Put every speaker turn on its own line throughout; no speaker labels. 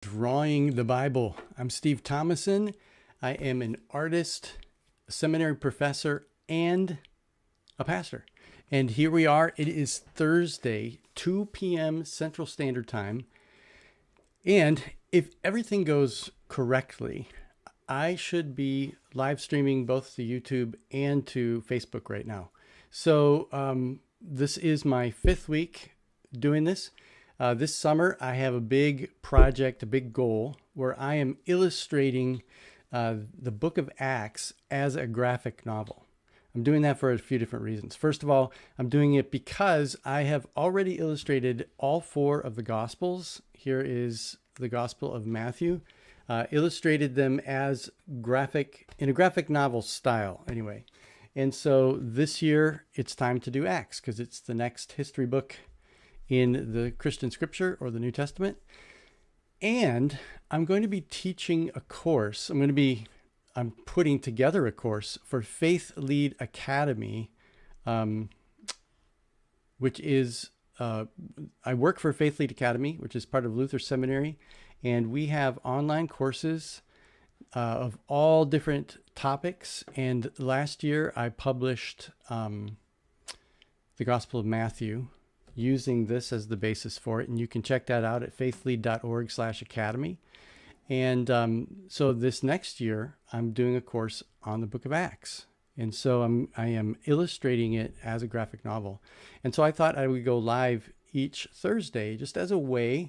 Drawing the Bible. I'm Steve Thomason. I am an artist, a seminary professor, and a pastor. And here we are. It is Thursday, 2 p.m. Central Standard Time. And if everything goes correctly, I should be live streaming both to YouTube and to Facebook right now. So this is my 5th week doing this. This summer, I have a big project, a big goal, where I am illustrating the book of Acts as a graphic novel. I'm doing that for a few different reasons. First of all, I'm doing it because I have already illustrated all 4 of the Gospels. Here is the Gospel of Matthew. Illustrated them as in a graphic novel style, anyway. And so this year, it's time to do Acts because it's the next history book in the Christian scripture or the New Testament. And I'm going to be teaching a course. I'm putting together a course for Faith Lead Academy, which is, I work for Faith Lead Academy, which is part of Luther Seminary. And we have online courses of all different topics. And last year I published the Gospel of Matthew, using this as the basis for it. And you can check that out at faithlead.org/academy. And so this next year, I'm doing a course on the book of Acts. And so I am illustrating it as a graphic novel. And so I thought I would go live each Thursday just as a way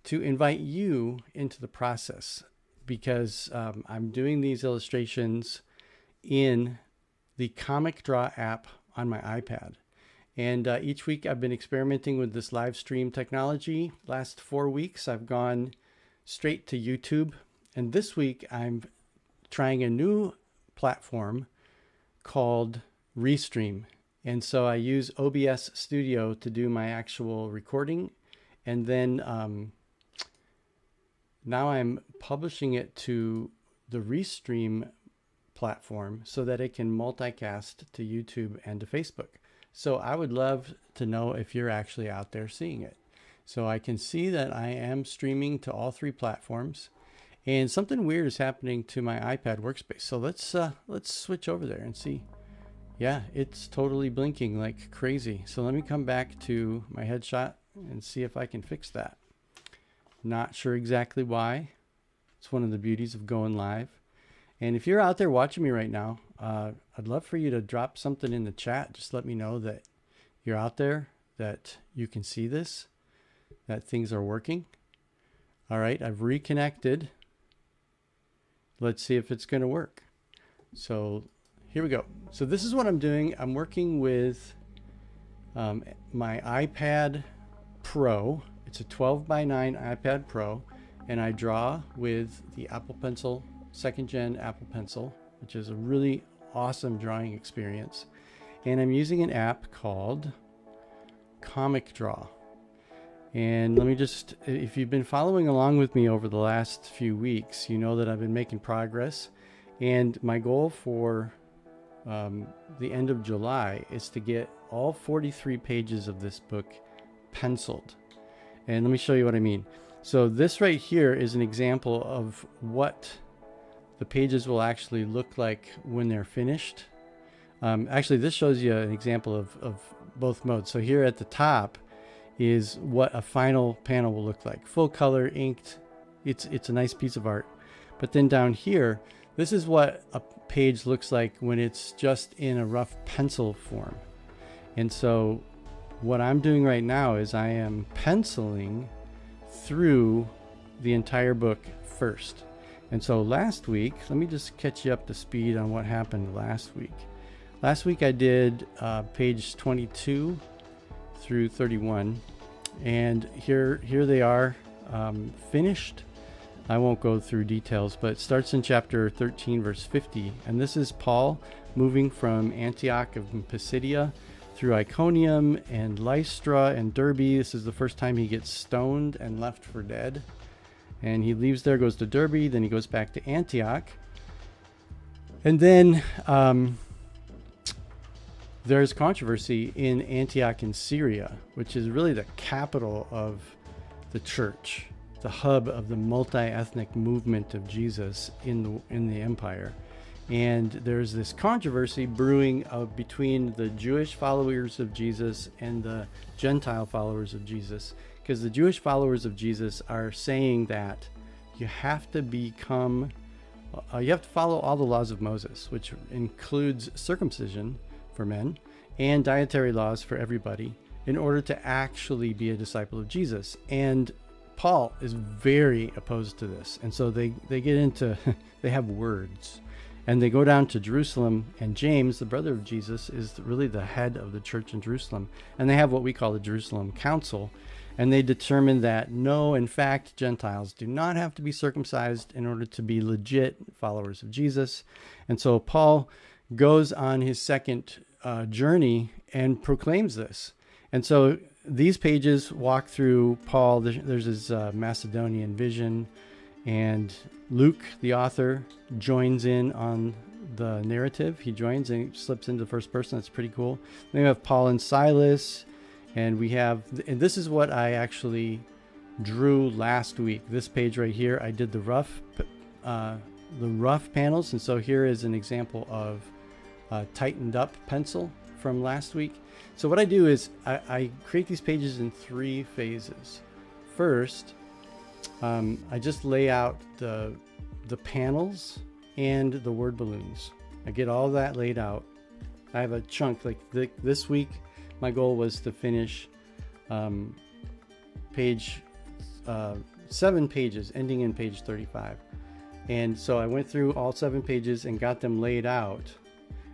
to invite you into the process, because I'm doing these illustrations in the Comic Draw app on my iPad. And each week I've been experimenting with this live stream technology. Last 4 weeks, I've gone straight to YouTube. And this week I'm trying a new platform called Restream. And so I use OBS Studio to do my actual recording. And then now I'm publishing it to the Restream platform so that it can multicast to YouTube and to Facebook. So I would love to know if you're actually out there seeing it. So I can see that I am streaming to all 3 platforms, and something weird is happening to my iPad workspace. So let's switch over there and see. Yeah, it's totally blinking like crazy. So let me come back to my headshot and see if I can fix that. Not sure exactly why. It's one of the beauties of going live. And if you're out there watching me right now, I'd love for you to drop something in the chat. Just let me know that you're out there, that you can see this, that things are working. All right, I've reconnected. Let's see if it's going to work. So here we go. So this is what I'm doing. I'm working with my iPad Pro. It's a 12:9 iPad Pro, and I draw with the Apple Pencil, 2nd Gen Apple Pencil, which is a really awesome drawing experience. And I'm using an app called Comic Draw. And let me just, if you've been following along with me over the last few weeks, you know that I've been making progress. And my goal for the end of July is to get all 43 pages of this book penciled. And let me show you what I mean. So this right here is an example of what the pages will actually look like when they're finished. Actually, this shows you an example of both modes. So here at the top is what a final panel will look like. Full color, inked. It's a nice piece of art. But then down here, this is what a page looks like when it's just in a rough pencil form. And so what I'm doing right now is I am penciling through the entire book first. And so last week, let me just catch you up to speed on what happened last week. Last week I did page 22 through 31, and here they are finished. I won't go through details, but it starts in chapter 13, verse 50. And this is Paul moving from Antioch of Pisidia through Iconium and Lystra and Derbe. This is the first time he gets stoned and left for dead. And he leaves there, goes to Derbe, then he goes back to Antioch. And then there's controversy in Antioch in Syria, which is really the capital of the church. hub of the multi-ethnic movement of Jesus in the empire. And there's this controversy brewing between the Jewish followers of Jesus and the Gentile followers of Jesus, because the Jewish followers of Jesus are saying that you have to follow all the laws of Moses, which includes circumcision for men and dietary laws for everybody, in order to actually be a disciple of Jesus. And Paul is very opposed to this. And so they get into, they have words. And they go down to Jerusalem, and James, the brother of Jesus, is really the head of the church in Jerusalem. And they have what we call the Jerusalem Council. And they determine that no, in fact, Gentiles do not have to be circumcised in order to be legit followers of Jesus. And so Paul goes on his second journey and proclaims this. And so these pages walk through Paul. There's his Macedonian vision, and Luke, the author, joins in on the narrative. He joins and he slips into the first person. That's pretty cool. Then we have Paul and Silas, and this is what I actually drew last week. This page right here, I did the rough panels, and so here is an example of tightened up pencil from last week. So what I do is I create these pages in 3 phases. First, I just lay out the panels and the word balloons. I get all that laid out. I have a chunk, like this week, my goal was to finish 7 pages, ending in page 35. And so I went through all 7 pages and got them laid out.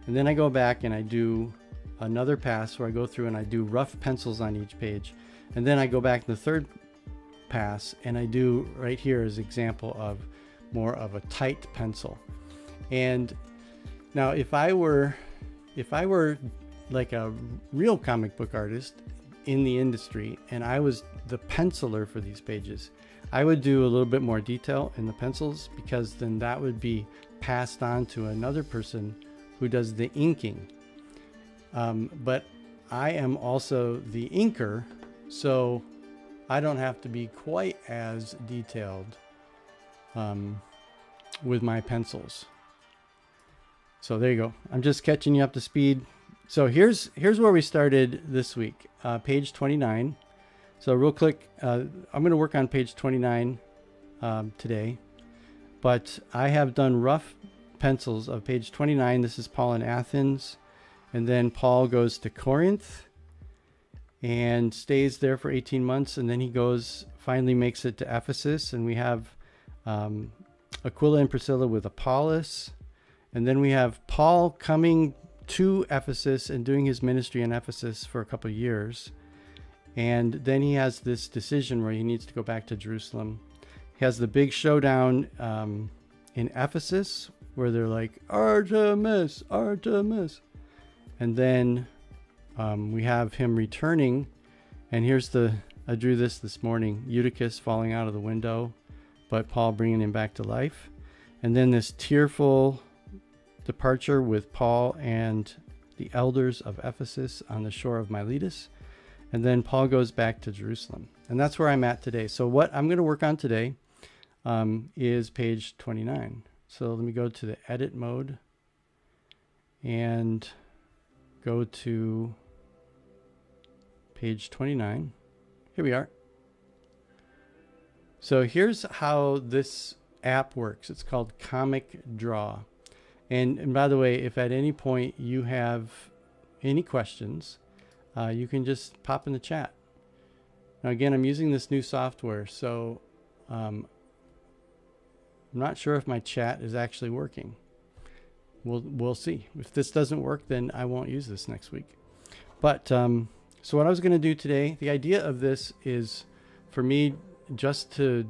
And then I go back and I do another pass where I go through and I do rough pencils on each page. And then I go back to the third pass and I do right here as example of more of a tight pencil. And now if I were like a real comic book artist in the industry and I was the penciler for these pages, I would do a little bit more detail in the pencils, because then that would be passed on to another person who does the inking. But I am also the inker, so I don't have to be quite as detailed with my pencils. So there you go. I'm just catching you up to speed. So here's where we started this week, page 29. So real quick, I'm going to work on page 29 today, but I have done rough pencils of page 29. This is Paul in Athens, and then Paul goes to Corinth and stays there for 18 months, and then he finally makes it to Ephesus, and we have Aquila and Priscilla with Apollos, and then we have Paul coming to Ephesus and doing his ministry in Ephesus for a couple of years, and then he has this decision where he needs to go back to Jerusalem. He has the big showdown in Ephesus where they're like, Artemis, Artemis, and then we have him returning, and here's I drew this morning, Eutychus falling out of the window, but Paul bringing him back to life. And then this tearful departure with Paul and the elders of Ephesus on the shore of Miletus. And then Paul goes back to Jerusalem. And that's where I'm at today. So what I'm going to work on today is page 29. So let me go to the edit mode and go to page 29. Here we are. So here's how this app works. It's called Comic Draw. And by the way, if at any point you have any questions, you can just pop in the chat. Now again, I'm using this new software, so I'm not sure if my chat is actually working. We'll see. If this doesn't work, then I won't use this next week. But so what I was going to do today, the idea of this is for me just to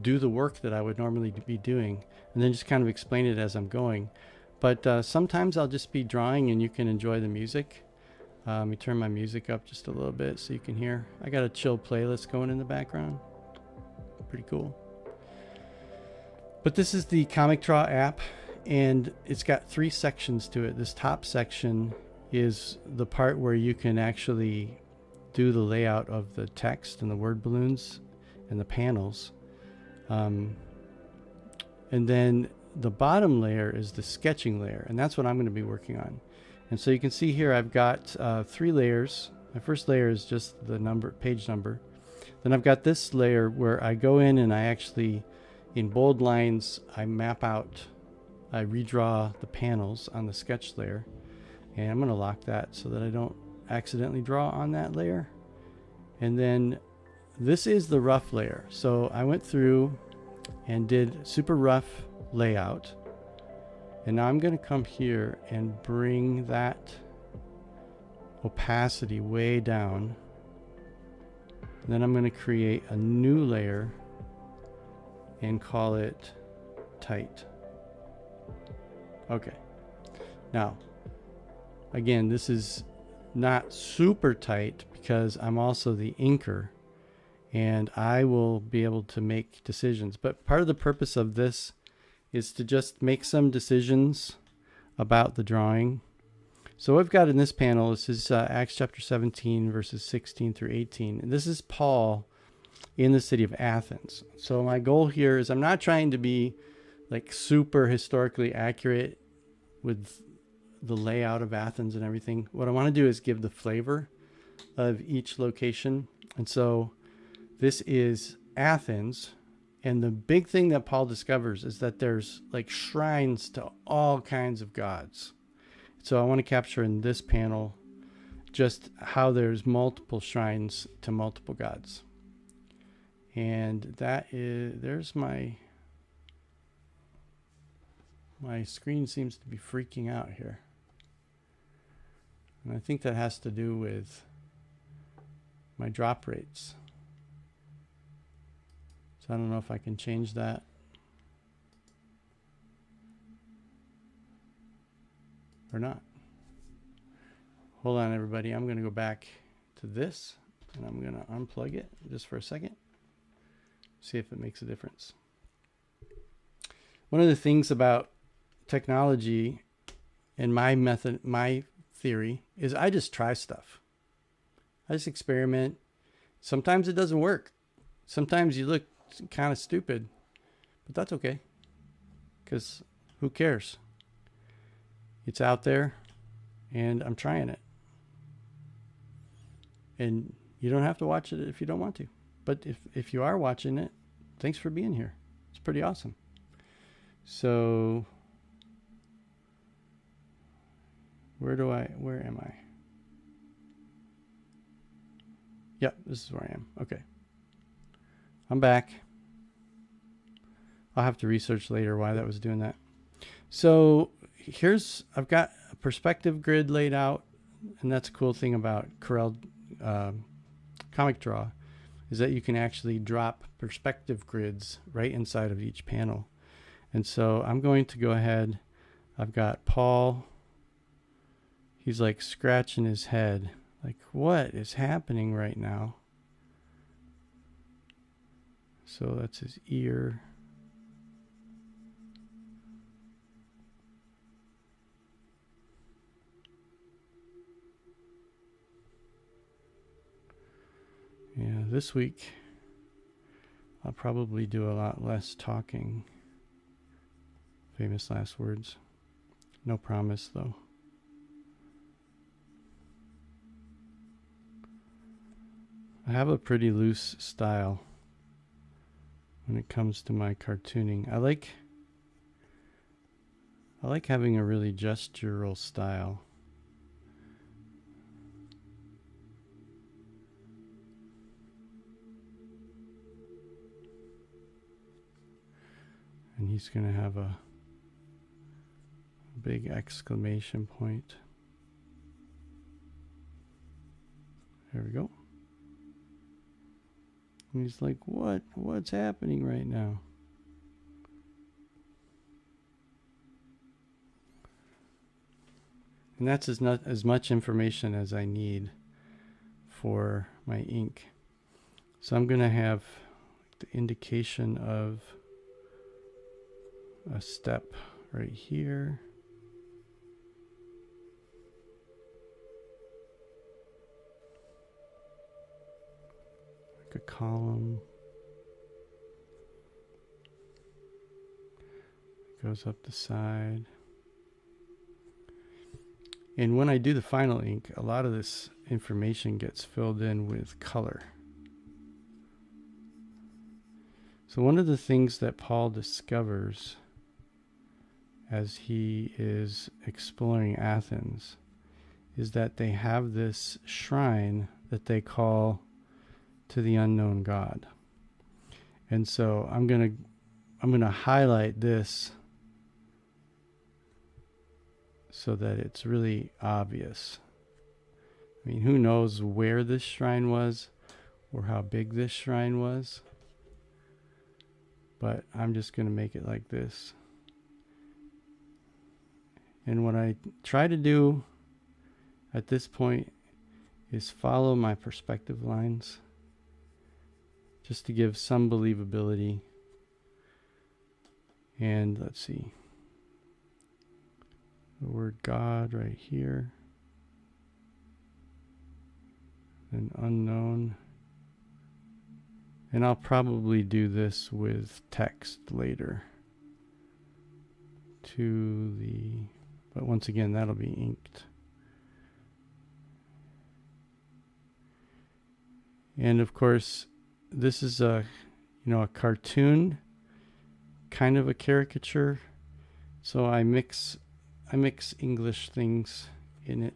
do the work that I would normally be doing, and then just kind of explain it as I'm going. But sometimes I'll just be drawing and you can enjoy the music. Let me turn my music up just a little bit so you can hear. I got a chill playlist going in the background. Pretty cool. But this is the Comic Draw app, and it's got 3 sections to it. This top section is the part where you can actually do the layout of the text and the word balloons and the panels. And then the bottom layer is the sketching layer, and that's what I'm going to be working on. And so you can see here I've got 3 layers. My first layer is just the page number. Then I've got this layer where I go in and I actually, in bold lines, I redraw the panels on the sketch layer. And I'm going to lock that so that I don't accidentally draw on that layer. And then this is the rough layer. So I went through and did super rough layout. And now I'm going to come here and bring that opacity way down. And then I'm going to create a new layer and call it tight. Okay. Now, again, this is not super tight because I'm also the inker and I will be able to make decisions. But part of the purpose of this is to just make some decisions about the drawing. So what I've got in this panel, this is Acts chapter 17, verses 16 through 18. And this is Paul in the city of Athens. So my goal here is I'm not trying to be like super historically accurate with the layout of Athens and everything. What I want to do is give the flavor of each location. And so this is Athens. And the big thing that Paul discovers is that there's like shrines to all kinds of gods. So I want to capture in this panel just how there's multiple shrines to multiple gods. And there's my screen seems to be freaking out here. And I think that has to do with my drop rates. So I don't know if I can change that. Or not. Hold on, everybody. I'm going to go back to this and I'm going to unplug it just for a second. See if it makes a difference. One of the things about technology and my method, my theory, is I just try stuff. I just experiment. Sometimes it doesn't work. Sometimes you look kind of stupid, but that's okay. Because who cares? It's out there and I'm trying it. And you don't have to watch it if you don't want to. But if you are watching it, thanks for being here. It's pretty awesome. So where am I? Yep, this is where I am. Okay. I'm back. I'll have to research later why that was doing that. So I've got a perspective grid laid out, and that's a cool thing about Corel Comic Draw, is that you can actually drop perspective grids right inside of each panel. And so I'm going to go ahead. I've got Paul. He's like scratching his head. Like, what is happening right now? So that's his ear. Yeah, this week I'll probably do a lot less talking. Famous last words. No promise, though. I have a pretty loose style when it comes to my cartooning. I like having a really gestural style. And he's going to have a big exclamation point. There we go. And he's like, what's happening right now? And that's not as much information as I need for my ink. So I'm going to have the indication of a step right here. Like a column. goes up the side. And when I do the final ink, a lot of this information gets filled in with color. So one of the things that Paul discovers as he is exploring Athens is that they have this shrine that they call to the unknown God. And so I'm going to highlight this so that it's really obvious. I mean, who knows where this shrine was or how big this shrine was? But I'm just going to make it like this. And what I try to do at this point is follow my perspective lines just to give some believability. And let's see, the word God right here, and unknown. And I'll probably do this with text later but once again, that'll be inked. And of course, this is a cartoon, kind of a caricature. So I mix English things in it,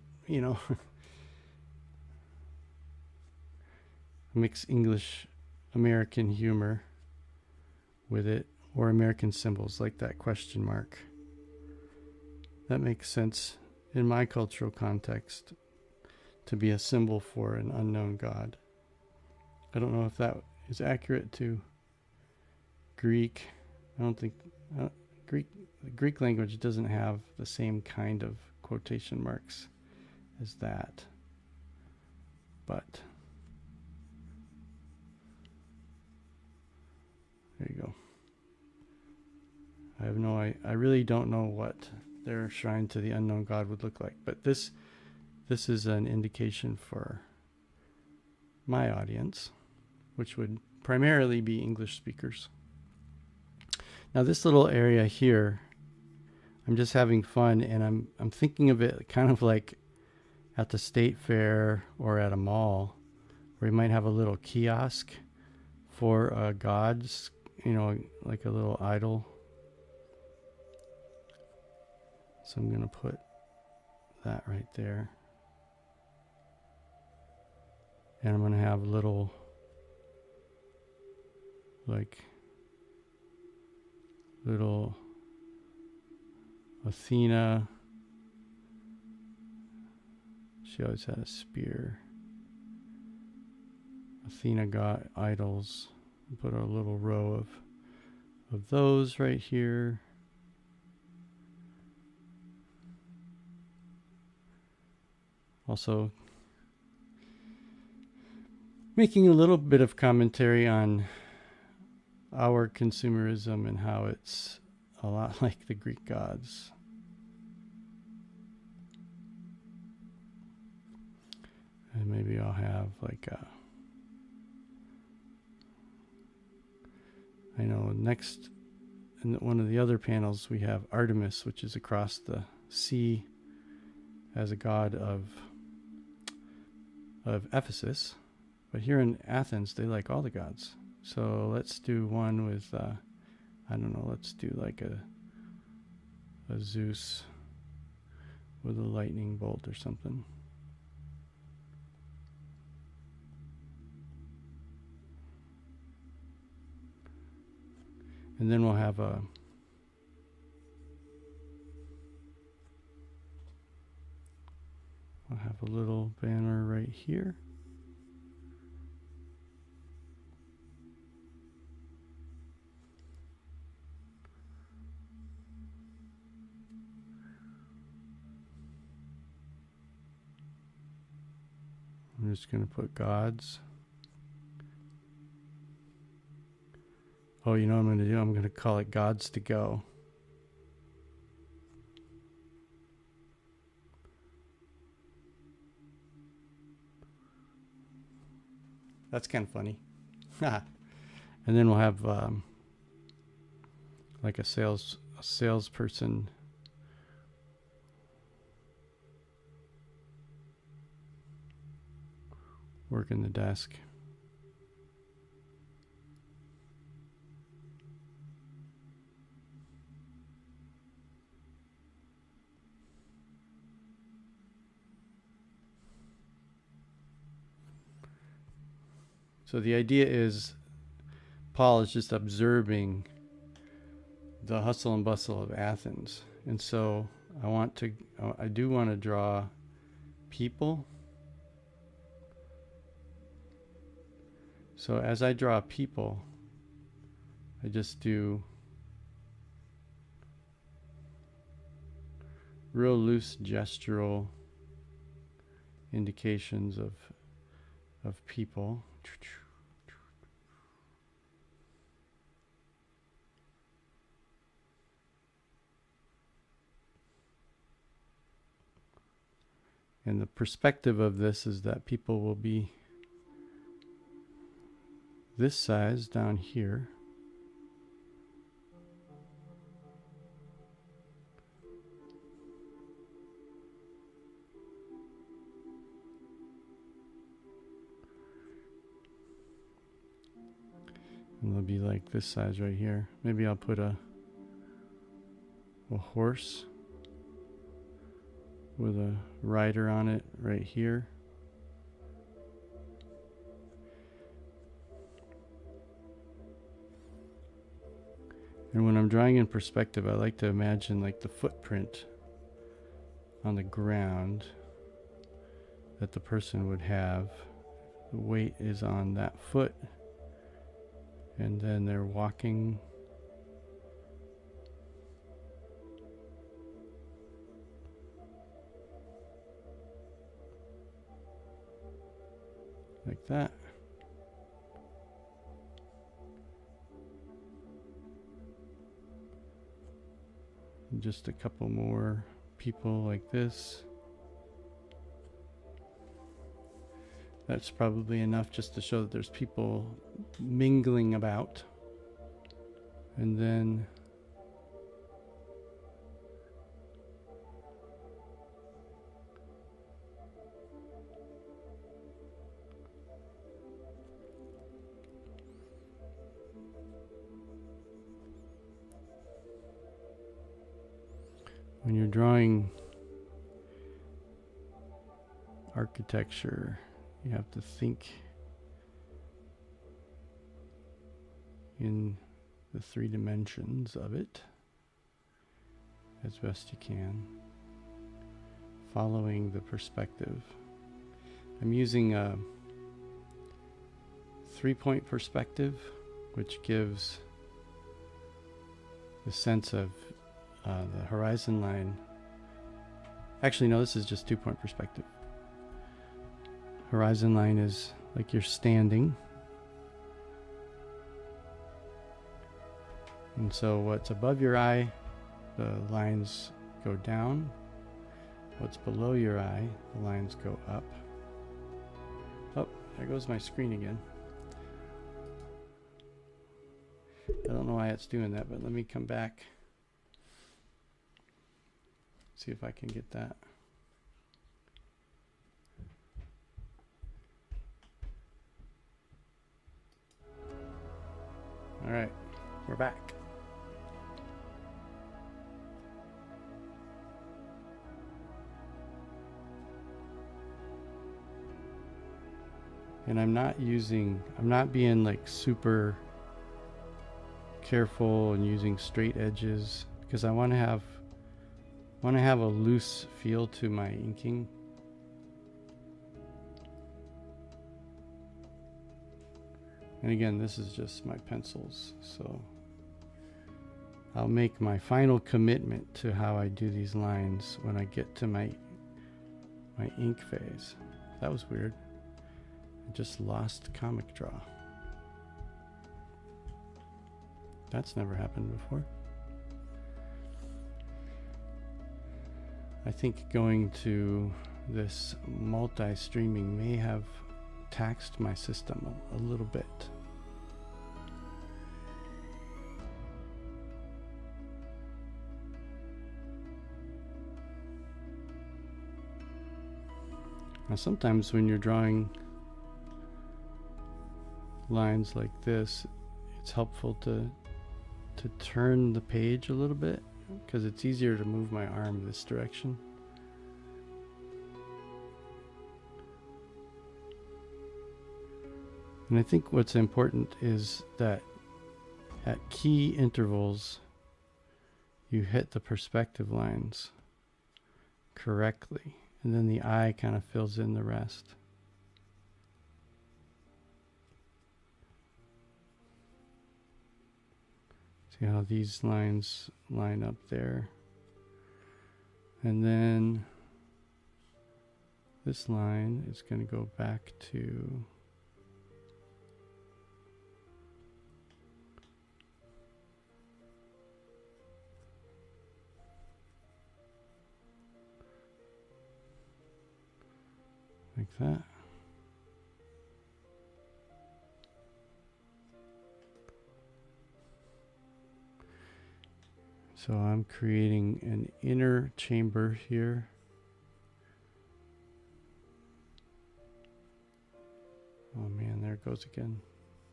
mix English American humor with it, or American symbols like that question mark. That makes sense in my cultural context to be a symbol for an unknown God. I don't know if that is accurate to Greek. I don't think the Greek language doesn't have the same kind of quotation marks as that. But there you go. I really don't know what their shrine to the unknown God would look like, but this is an indication for my audience, which would primarily be English speakers. Now this little area here, I'm just having fun, and I'm thinking of it kind of like at the state fair or at a mall, where you might have a little kiosk for gods, like a little idol. So I'm going to put that right there. And I'm going to have little, little Athena. She always had a spear. Athena god idols. Put a little row of those right here. Also making a little bit of commentary on our consumerism and how it's a lot like the Greek gods. And maybe I'll have next in one of the other panels we have Artemis, which is across the sea as a god of Ephesus. But here in Athens, they like all the gods. So let's do one with, let's do like a Zeus with a lightning bolt or something. And then we'll have a little banner right here. I'm just going to put gods. Oh, you know what I'm going to do? I'm going to call it Gods to Go. That's kind of funny. And then we'll have like a sales a salesperson working the desk. So the idea is Paul is just observing the hustle and bustle of Athens. And so I do want to draw people. So as I draw people, I just do real loose gestural indications of people. And the perspective of this is that people will be this size down here. And they'll be like this size right here. Maybe I'll put a horse with a rider on it right here. And when I'm drawing in perspective, I like to imagine like the footprint on the ground that the person would have. The weight is on that foot, and then they're walking like that. And just a couple more people like this. That's probably enough just to show that there's people mingling about. And then when you're drawing architecture, you have to think in the 3 dimensions of it as best you can, following the perspective. I'm using a 3-point perspective, which gives the sense of the horizon line. Actually, no, this is just 2-point perspective. Horizon line is like you're standing. And so what's above your eye, the lines go down. What's below your eye, the lines go up. Oh, there goes my screen again. I don't know why it's doing that, but let me come back. See if I can get that. All right, we're back. And I'm not being like super careful and using straight edges, because I want to have a loose feel to my inking. And again, this is just my pencils, so I'll make my final commitment to how I do these lines when I get to my ink phase. That was weird. I just lost Comic Draw. That's never happened before. I think going to this multi-streaming may have taxed my system a little bit. Now sometimes when you're drawing lines like this, it's helpful to turn the page a little bit, because it's easier to move my arm this direction. And I think what's important is that at key intervals you hit the perspective lines correctly, and then the eye kind of fills in the rest. See how these lines line up there. And then this line is going to go back to like that. So I'm creating an inner chamber here. Oh man, there it goes again.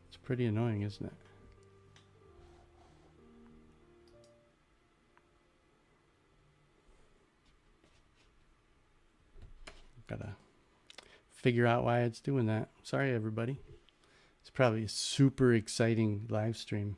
It's pretty annoying, isn't it? Gotta figure out why it's doing that. Sorry, everybody. It's probably a super exciting live stream.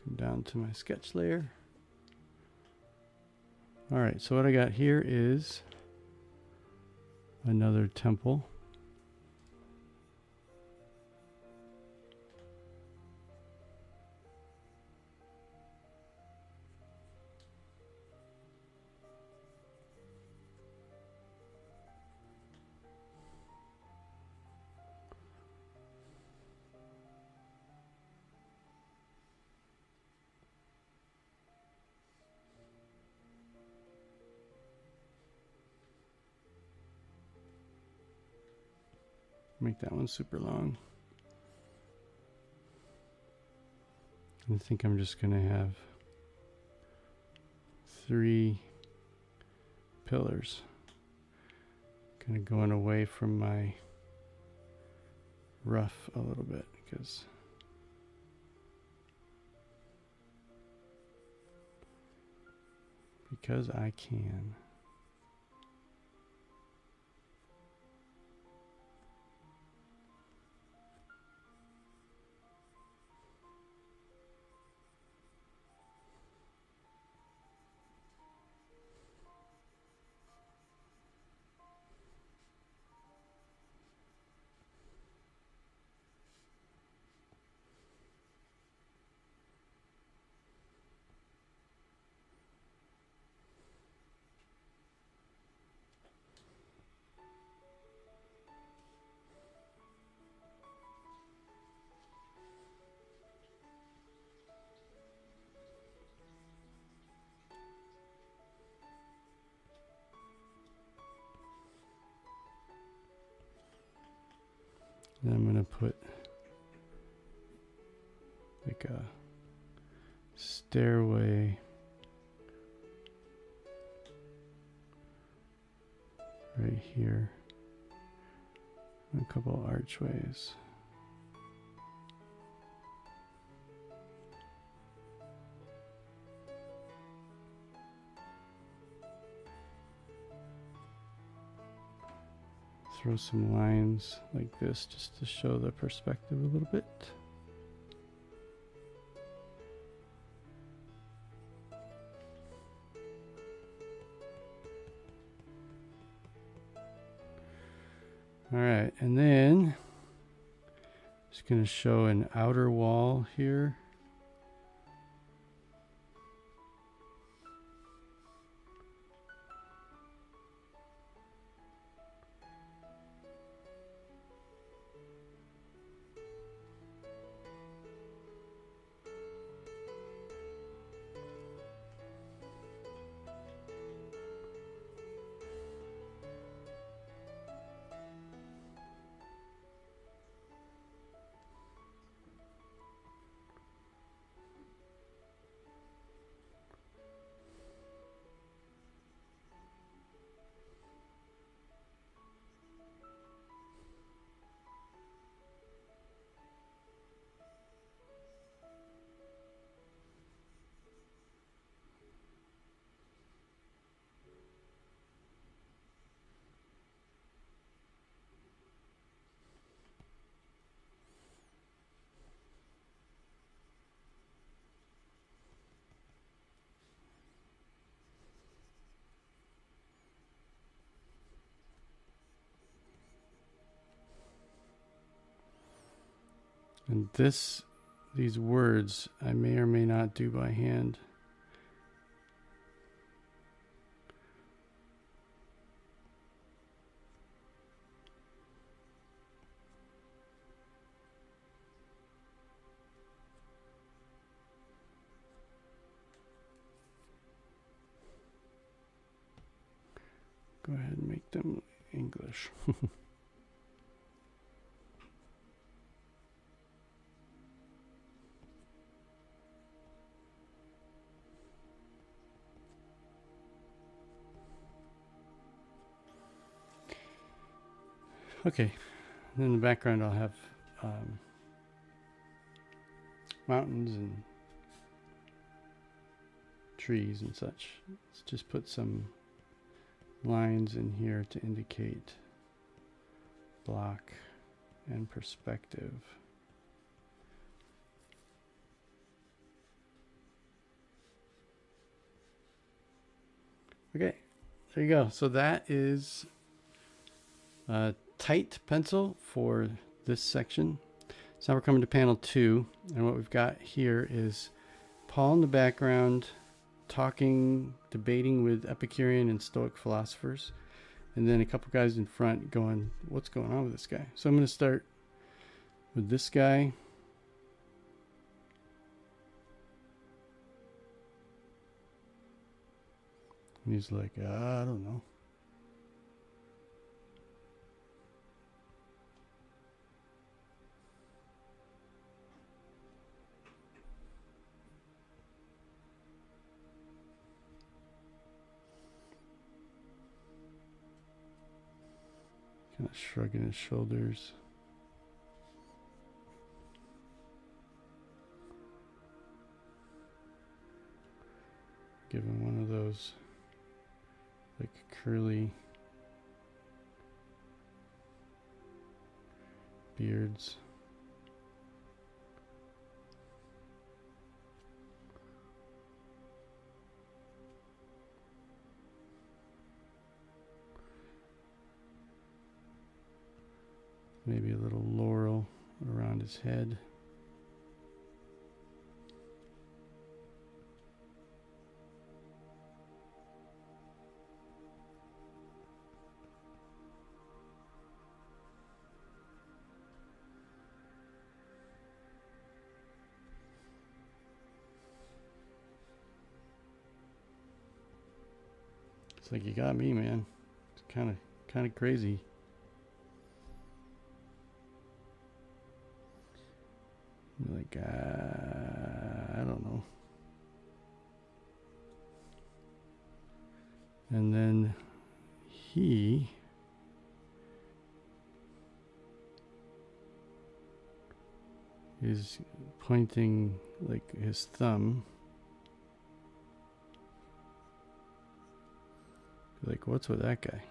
Come down to my sketch layer. All right, so what I got here is another temple. Make that one super long. I think I'm just going to have 3 pillars. Kind of going away from my rough a little bit because I can. Then I'm going to put like a stairway right here, and a couple archways. Throw some lines like this just to show the perspective a little bit. All right, and then just going to show an outer wall here. And these words I may or may not do by hand. Go ahead and make them English. Okay, and in the background I'll have mountains and trees and such. Let's just put some lines in here to indicate block and perspective. Okay, there you go. So that is a tight pencil for this section. So now we're coming to panel 2, and what we've got here is Paul in the background talking, debating with Epicurean and Stoic philosophers, and then a couple guys in front going, what's going on with this guy? So I'm going to start with this guy. And he's like, I don't know. Kind of shrugging his shoulders. Give him one of those like curly beards. Maybe a little laurel around his head. It's like, you got me, man. It's kind of crazy. Like, I don't know. And then he is pointing like his thumb. Like, what's with that guy?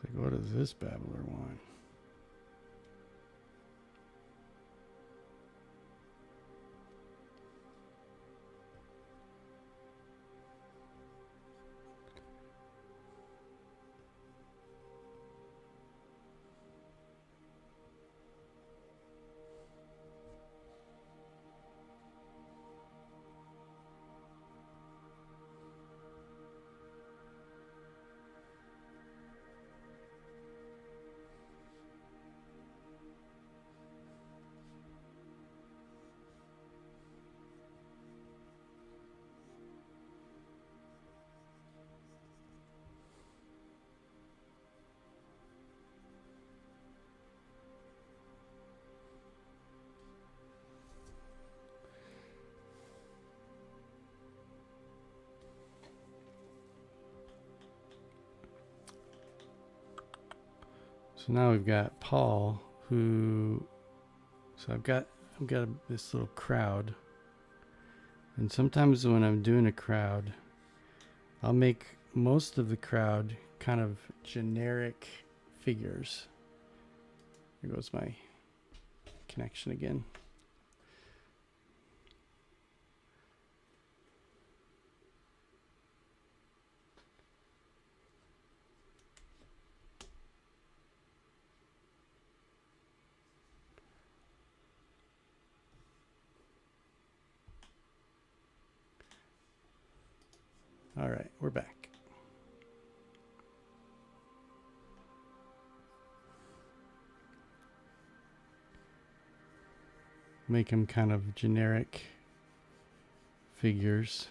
Like, what does this babbler want? So now we've got Paul, who, so I've got this little crowd, and sometimes when I'm doing a crowd, I'll make most of the crowd kind of generic figures. Here goes my connection again. All right, we're back. Make them kind of generic figures.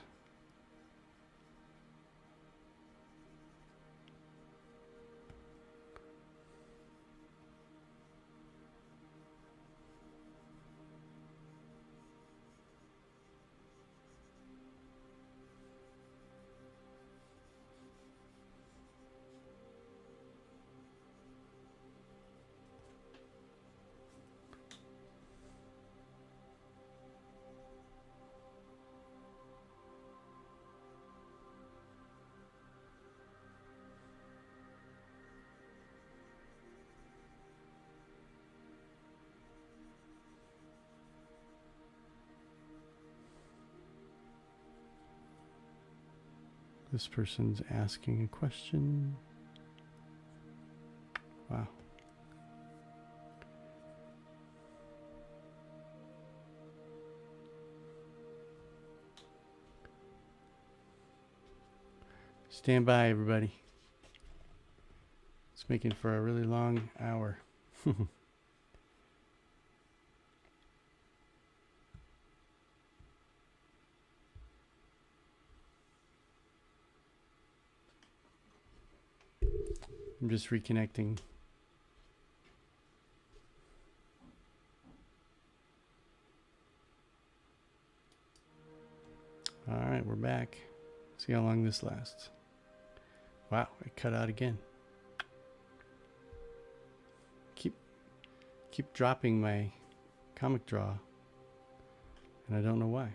This person's asking a question. Wow. Stand by, everybody. It's making for a really long hour. I'm just reconnecting. All right, we're back. See how long this lasts. Wow, it cut out again. Keep dropping my comic draw, and I don't know why.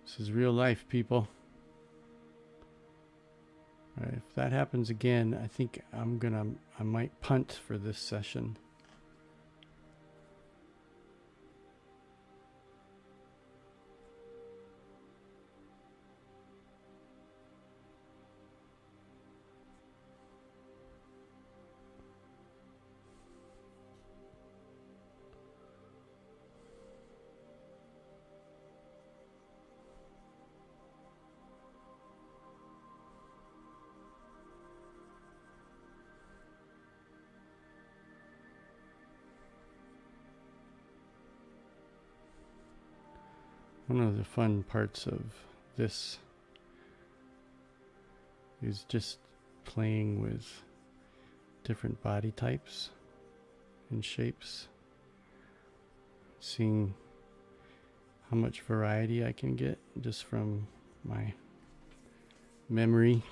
This is real life, people. All right, if that happens again, I think I might punt for this session. One of the fun parts of this is just playing with different body types and shapes, seeing how much variety I can get just from my memory.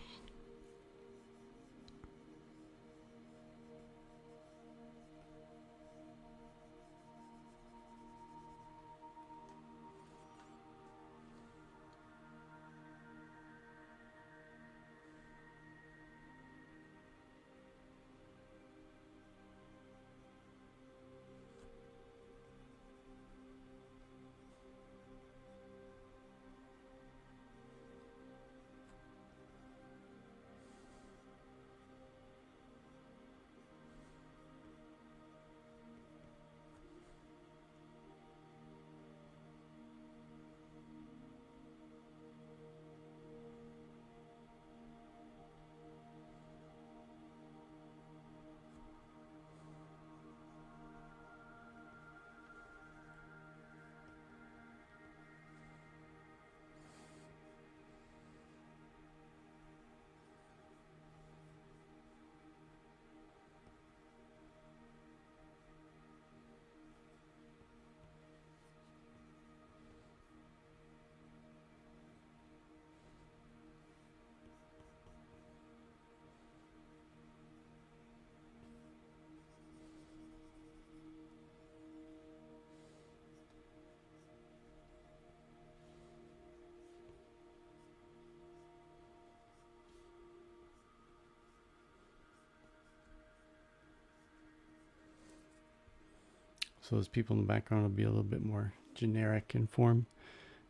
So those people in the background will be a little bit more generic in form.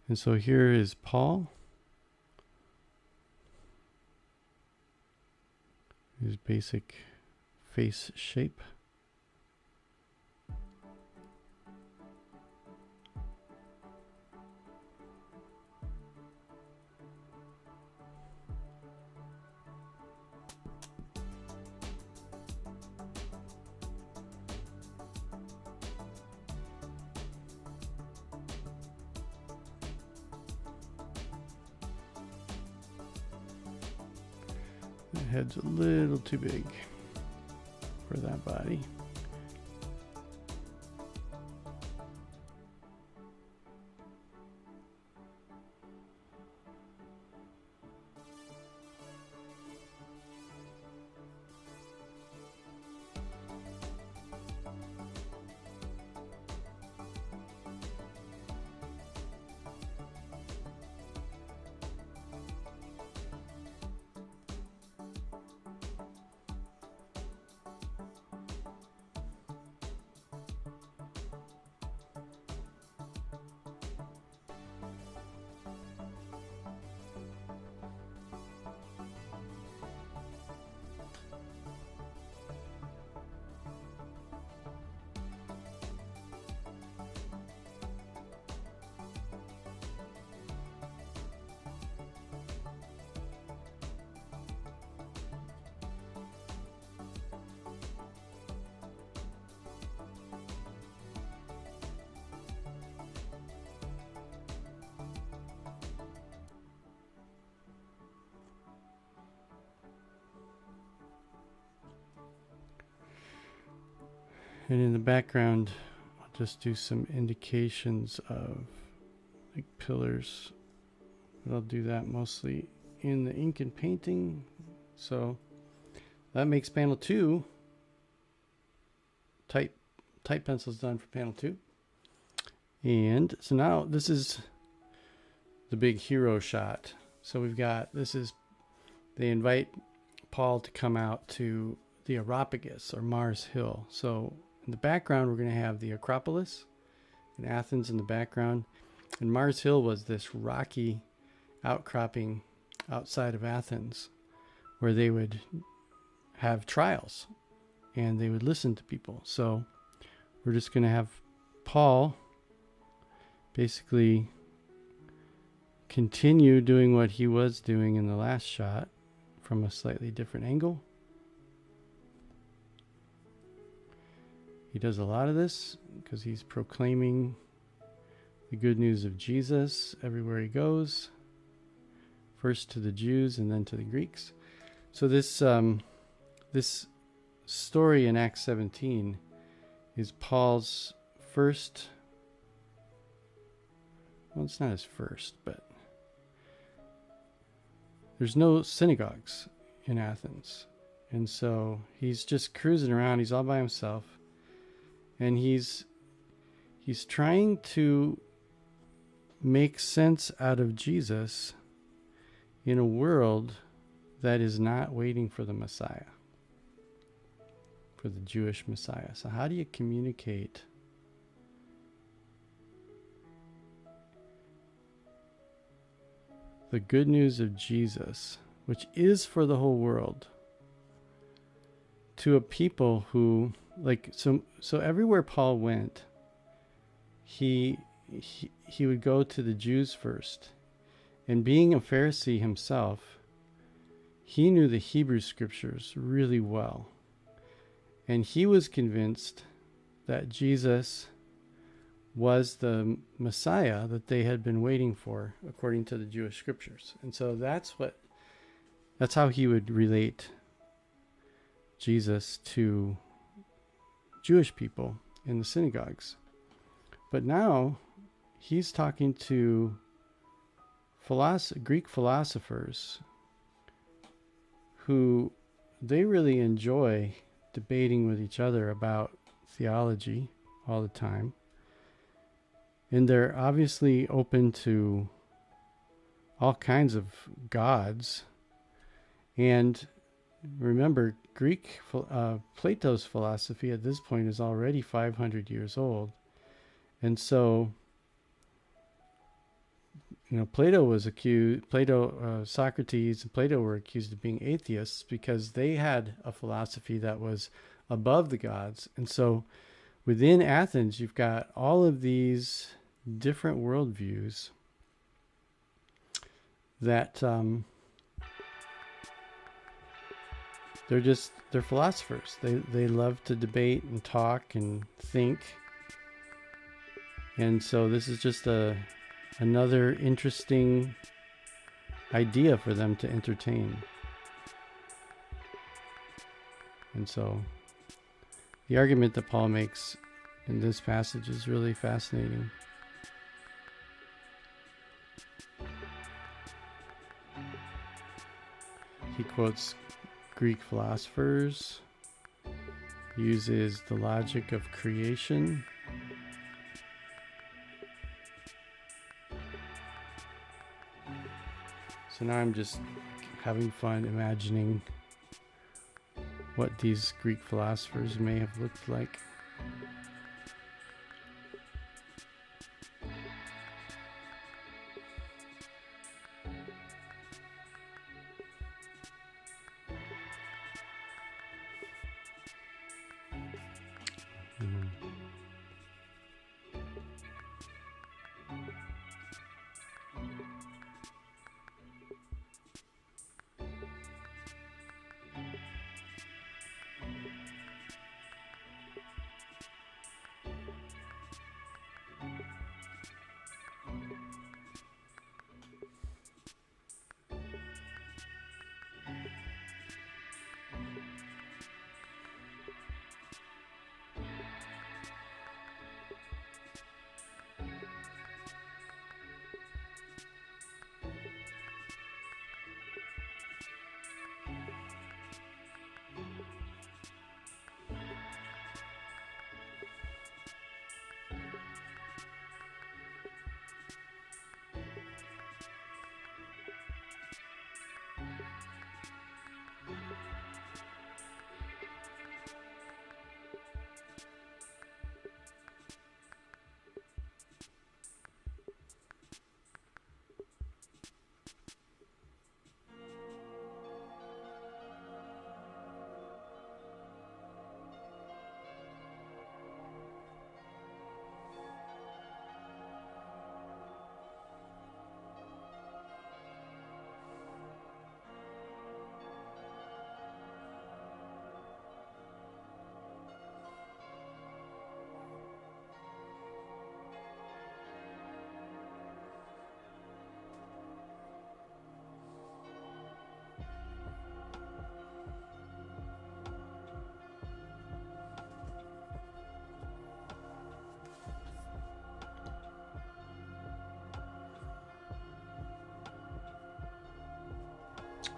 And so here is Paul. His basic face shape. The head's a little too big for that body. And in the background, I'll just do some indications of like pillars. But I'll do that mostly in the ink and painting. So that makes panel 2. Type pencil's done for panel 2. And so now this is the big hero shot. So we've got, they invite Paul to come out to the Areopagus or Mars Hill. So in the background, we're going to have the Acropolis in Athens in the background. And Mars Hill was this rocky outcropping outside of Athens where they would have trials and they would listen to people. So we're just going to have Paul basically continue doing what he was doing in the last shot from a slightly different angle. He does a lot of this because he's proclaiming the good news of Jesus everywhere he goes, first to the Jews and then to the Greeks. So this story in Acts 17 is Paul's first, well, it's not his first, but there's no synagogues in Athens. And so he's just cruising around. He's all by himself. And he's trying to make sense out of Jesus in a world that is not waiting for the Messiah, for the Jewish Messiah. So how do you communicate the good news of Jesus, which is for the whole world, to a people who, like, so everywhere Paul went, he would go to the Jews first. And being a Pharisee himself, he knew the Hebrew scriptures really well. And he was convinced that Jesus was the Messiah that they had been waiting for according to the Jewish scriptures. And so that's how he would relate Jesus to Jewish people in the synagogues. But now he's talking to Greek philosophers who they really enjoy debating with each other about theology all the time. And they're obviously open to all kinds of gods. And remember, Plato's philosophy at this point is already 500 years old. And so, Socrates and Plato were accused of being atheists because they had a philosophy that was above the gods. And so within Athens, you've got all of these different worldviews that they're philosophers. They love to debate and talk and think. And so this is just another interesting idea for them to entertain. And so the argument that Paul makes in this passage is really fascinating. He quotes Greek philosophers, uses the logic of creation, so now I'm just having fun imagining what these Greek philosophers may have looked like.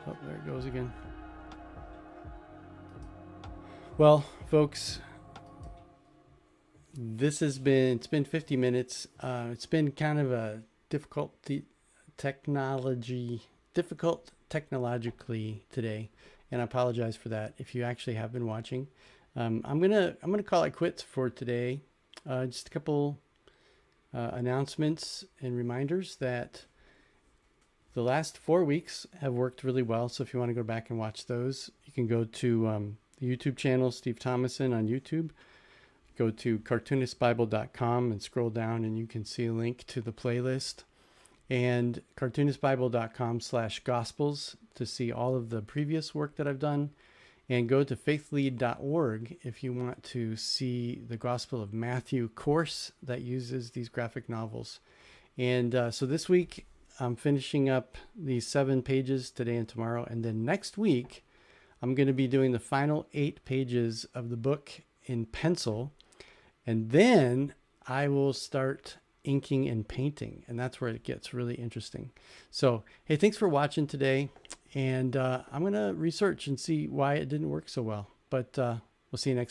Oh, there it goes again. Well, folks, it's been 50 minutes. It's been kind of a difficult technologically today, and I apologize for that if you actually have been watching. I'm gonna call it quits for today. Just a couple announcements and reminders that the last 4 weeks have worked really well. So if you want to go back and watch those, you can go to the YouTube channel, Steve Thomason on YouTube. Go to cartoonistbible.com and scroll down and you can see a link to the playlist. And cartoonistbible.com/gospels to see all of the previous work that I've done. And go to faithlead.org if you want to see the Gospel of Matthew course that uses these graphic novels. And so this week, I'm finishing up these 7 pages today and tomorrow. And then next week, I'm going to be doing the final 8 pages of the book in pencil. And then I will start inking and painting. And that's where it gets really interesting. So, hey, thanks for watching today. And I'm going to research and see why it didn't work so well. But we'll see you next time.